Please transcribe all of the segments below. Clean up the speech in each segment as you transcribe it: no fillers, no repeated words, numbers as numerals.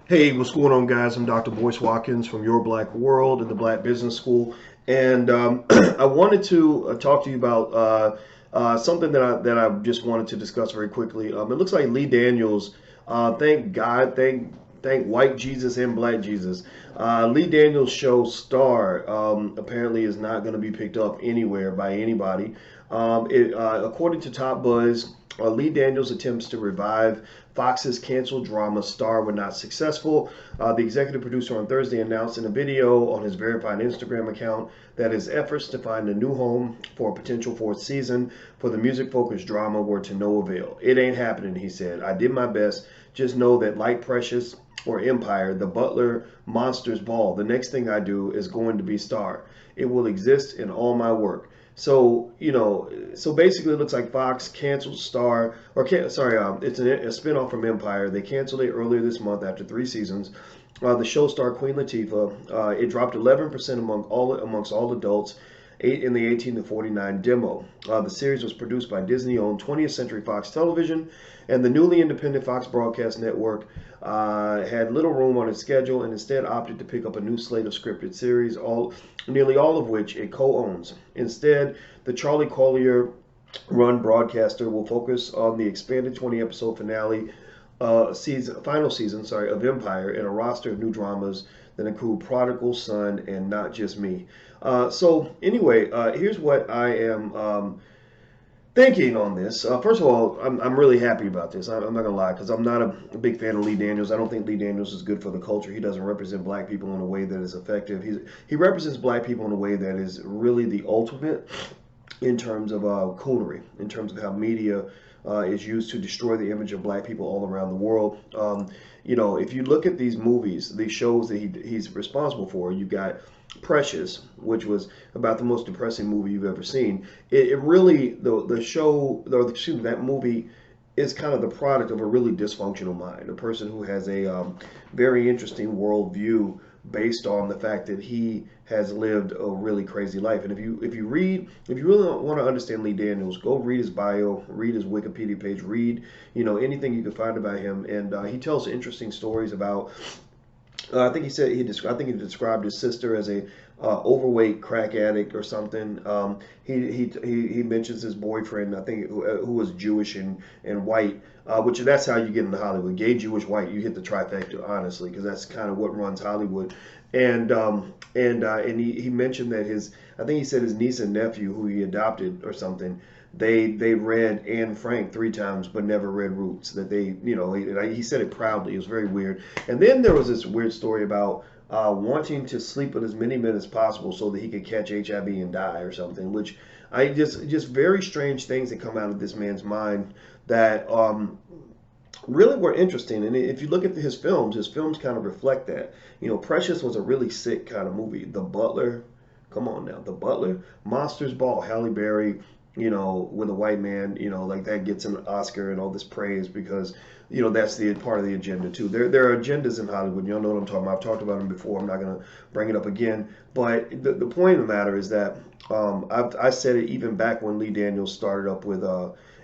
Hey, what's going on, guys? I'm Dr. Boyce Watkins from Your Black World and the Black Business School, and I wanted to talk to you about something that I just wanted to discuss very quickly. It looks like Lee Daniels, thank God, thank white Jesus and black Jesus. Lee Daniels' show Star apparently is not going to be picked up anywhere by anybody. According to Top Buzz, Lee Daniels attempts to revive Fox's canceled drama Star were not successful. The executive producer on Thursday announced in a video on his verified Instagram account that his efforts to find a new home for a potential fourth season for the music-focused drama were to no avail. It ain't happening, he said. I did my best. Just know that like Precious or Empire, The Butler, Monsters Ball, the next thing I do is going to be Star. It will exist in all my work. So so basically, it looks like Fox canceled Star, it's a spinoff from Empire. They canceled it earlier this month after 3 seasons. The show starred Queen Latifah. It dropped 11% amongst all adults, in the 18 to 49 demo. The series was produced by Disney-owned 20th Century Fox Television, and the newly independent Fox Broadcast Network had little room on its schedule and instead opted to pick up a new slate of scripted series, nearly all of which it co-owns. Instead, the Charlie Collier run broadcaster will focus on the expanded 20-episode final season of Empire and a roster of new dramas that include Prodigal Son and Not Just Me. So anyway, here's what I am thinking on this. First of all, I'm really happy about this. I'm not gonna lie, because I'm not a big fan of Lee Daniels. I don't think Lee Daniels is good for the culture. He doesn't represent black people in a way that is effective. He represents black people in a way that is really the ultimate in terms of coonery, in terms of how media is used to destroy the image of black people all around the world. If you look at these movies, these shows that he's responsible for, you got Precious, which was about the most depressing movie you've ever seen. It really, the show, or excuse me, that movie is kind of the product of a really dysfunctional mind, a person who has a very interesting worldview based on the fact that he has lived a really crazy life. And if you really want to understand Lee Daniels, go read his bio, read his Wikipedia page, read anything you can find about him, and he tells interesting stories about. I think he described his sister as a overweight crack addict or something. He mentions his boyfriend, I think, who was Jewish and white, which that's how you get into Hollywood. Gay, Jewish, white. You hit the trifecta, honestly, because that's kind of what runs Hollywood. And he mentioned that I think he said his niece and nephew, who he adopted or something, they read Anne Frank 3 times but never read Roots. That he said it proudly. It was very weird. And then there was this weird story about wanting to sleep with as many men as possible so that he could catch HIV and die or something. Which I just very strange things that come out of this man's mind that really were interesting. And if you look at his films kind of reflect that. Precious was a really sick kind of movie. The Butler, come on now, The Butler, Monsters Ball, Halle Berry, with a white man, like that gets an Oscar and all this praise because, that's the part of the agenda too. There are agendas in Hollywood. Y'all know what I'm talking about. I've talked about them before. I'm not going to bring it up again. But the point of the matter is that I said it even back when Lee Daniels started up with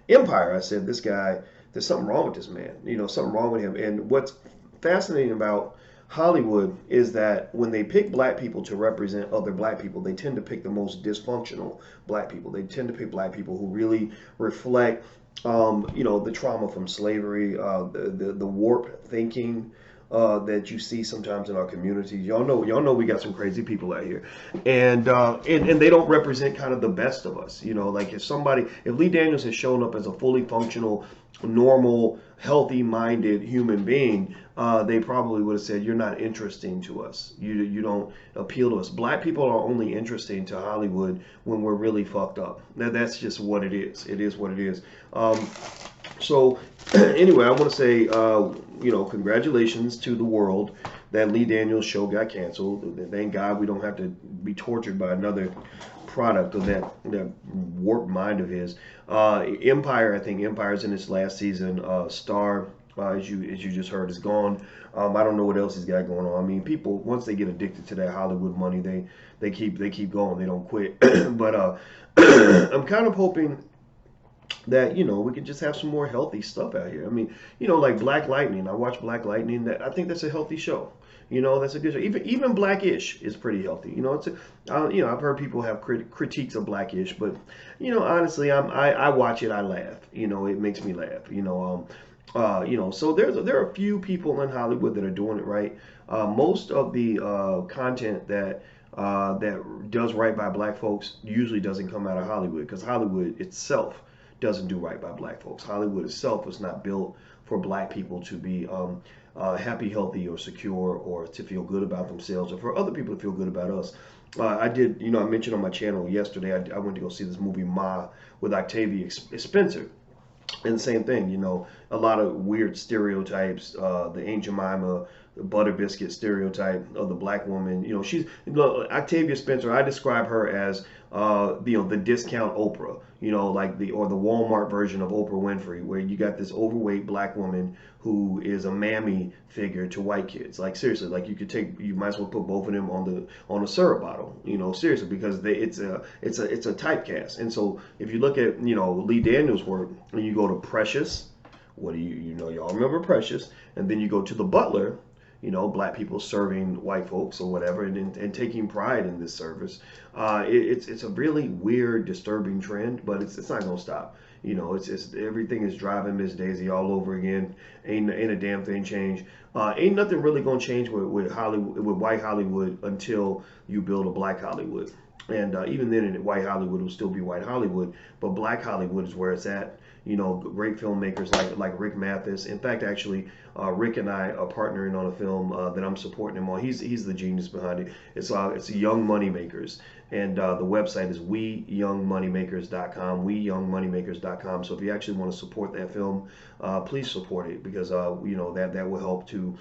Empire. I said, this guy, there's something wrong with this man. Something wrong with him. And what's fascinating about Hollywood is that when they pick black people to represent other black people, they tend to pick the most dysfunctional black people. They tend to pick black people who really reflect, the trauma from slavery, the warped thinking that you see sometimes in our communities. Y'all know we got some crazy people out here, and they don't represent kind of the best of us. Like if Lee Daniels has shown up as a fully functional, normal, healthy-minded human being, they probably would have said, you're not interesting to us. You don't appeal to us. Black people are only interesting to Hollywood when we're really fucked up. That's just what it is. It is what it is. So anyway, I want to say, congratulations to the world that Lee Daniels' show got canceled. Thank God we don't have to be tortured by another product of that warped mind of his. Empire, I think Empire's in its last season. Star, as you just heard, is gone. I don't know what else he's got going on. I mean, people, once they get addicted to that Hollywood money, they keep going. They don't quit. But I'm kind of hoping that we could just have some more healthy stuff out here. I mean, like Black Lightning. I watch Black Lightning. That I think that's a healthy show. That's a good show. Even Blackish is pretty healthy. I've heard people have critiques of Blackish, but honestly, I watch it. I laugh. It makes me laugh. So there are a few people in Hollywood that are doing it right. Most of the content that does right by black folks usually doesn't come out of Hollywood, because Hollywood itself doesn't do right by black folks. Hollywood itself was not built for black people to be happy, healthy, or secure, or to feel good about themselves, or for other people to feel good about us. I did, I mentioned on my channel yesterday, I went to go see this movie Ma with Octavia Spencer. And the same thing, a lot of weird stereotypes, the Aunt Jemima, the butter biscuit stereotype of the black woman. She's Octavia Spencer. I describe her as the discount Oprah. Like the Walmart version of Oprah Winfrey, where you got this overweight black woman who is a mammy figure to white kids. Like seriously, like you might as well put both of them on a syrup bottle. Seriously, because it's a typecast. And so if you look at Lee Daniels' work, and you go to Precious, what do y'all remember Precious, and then you go to The Butler. Black people serving white folks or whatever, and taking pride in this service. It's a really weird, disturbing trend, but it's not gonna stop. It's everything is driving Miss Daisy all over again. Ain't a damn thing changed. Ain't nothing really gonna change with Hollywood, with white Hollywood, until you build a black Hollywood. And even then, in white Hollywood will still be white Hollywood, but black Hollywood is where it's at. Great filmmakers like Rick Mathis. In fact, actually, Rick and I are partnering on a film that I'm supporting him on. He's the genius behind it. It's Young Moneymakers, and the website is weyoungmoneymakers.com. Weyoungmoneymakers.com. So if you actually want to support that film, please support it, because that will help to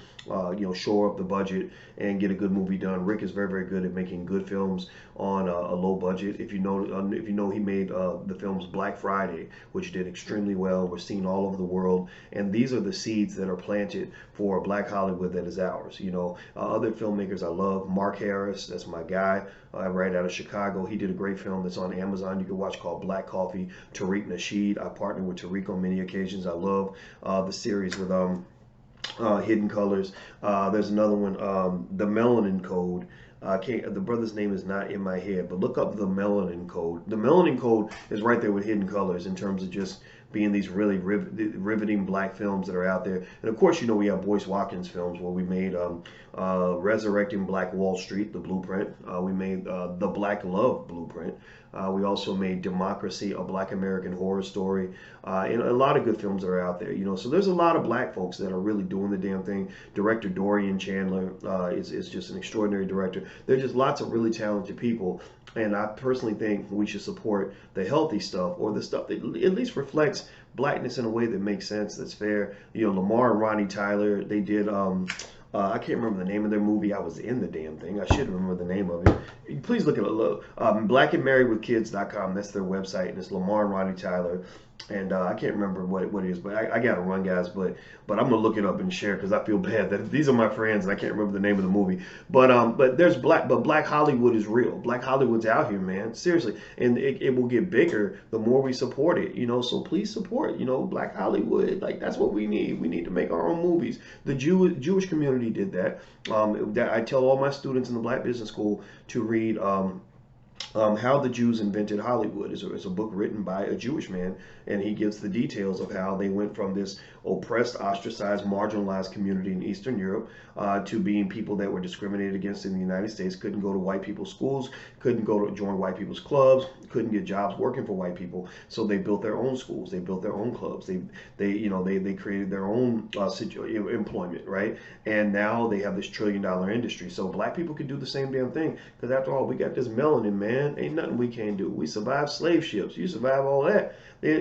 shore up the budget and get a good movie done. Rick is very, very good at making good films on a low budget. If you know, he made the films Black Friday, which did extremely well. We're seen all over the world, and these are the seeds that are planted for Black Hollywood that is ours. Other filmmakers I love, Mark Harris, that's my guy, right out of Chicago. He did a great film that's on Amazon you can watch called Black Coffee. Tariq Nasheed, I partnered with Tariq on many occasions. I love the series with Hidden Colors. There's another one, The Melanin Code. The brother's name is not in my head, but look up The Melanin Code. The Melanin Code is right there with Hidden Colors in terms of just being these really riveting black films that are out there. And of course, we have Boyce Watkins films, where we made Resurrecting Black Wall Street, the blueprint. We made The Black Love Blueprint. We also made Democracy, a Black American horror story, and a lot of good films that are out there. So there's a lot of black folks that are really doing the damn thing. Director Dorian Chandler is just an extraordinary director. There's just lots of really talented people, and I personally think we should support the healthy stuff, or the stuff that at least reflects blackness in a way that makes sense, that's fair. Lamar and Ronnie Tyler, they did I can't remember the name of their movie. I was in the damn thing. I should remember the name of it. Please look at it. Blackandmarriedwithkids.com. That's their website, and it's Lamar and Ronnie Tyler. And I can't remember what it is, but I got to run, guys. But I'm gonna look it up and share, because I feel bad that these are my friends and I can't remember the name of the movie. But there's Black Hollywood is real. Black Hollywood's out here, man. Seriously, and it will get bigger the more we support it. So please support Black Hollywood. Like, that's what we need. We need to make our own movies. The Jewish community did that. I tell all my students in the Black Business School to read. How the Jews Invented Hollywood is a book written by a Jewish man, and he gives the details of how they went from this oppressed, ostracized, marginalized community in Eastern Europe to being people that were discriminated against in the United States, couldn't go to white people's schools, couldn't go to join white people's clubs, couldn't get jobs working for white people. So they built their own schools, they built their own clubs, they created their own employment, right? And now they have this $1 trillion industry. So black people can do the same damn thing, because after all, we got this melanin, man. Ain't nothing we can't do. We survived slave ships. You survive all that.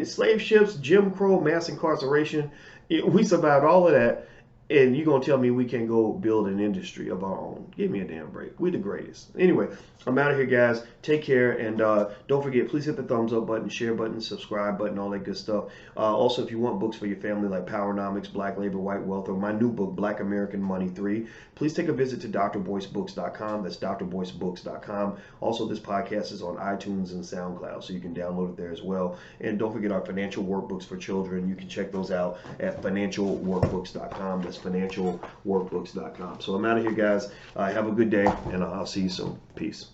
Slave ships, Jim Crow, mass incarceration. We survived all of that. And you're going to tell me we can't go build an industry of our own. Give me a damn break. We're the greatest. Anyway, I'm out of here, guys. Take care. And don't forget, please hit the thumbs up button, share button, subscribe button, all that good stuff. Also, if you want books for your family like Powernomics, Black Labor, White Wealth, or my new book, Black American Money 3, please take a visit to drboycebooks.com. That's drboycebooks.com. Also, this podcast is on iTunes and SoundCloud, so you can download it there as well. And don't forget our financial workbooks for children. You can check those out at financialworkbooks.com. That's financialworkbooks.com. So I'm out of here, guys. Have a good day, and I'll see you soon. Peace.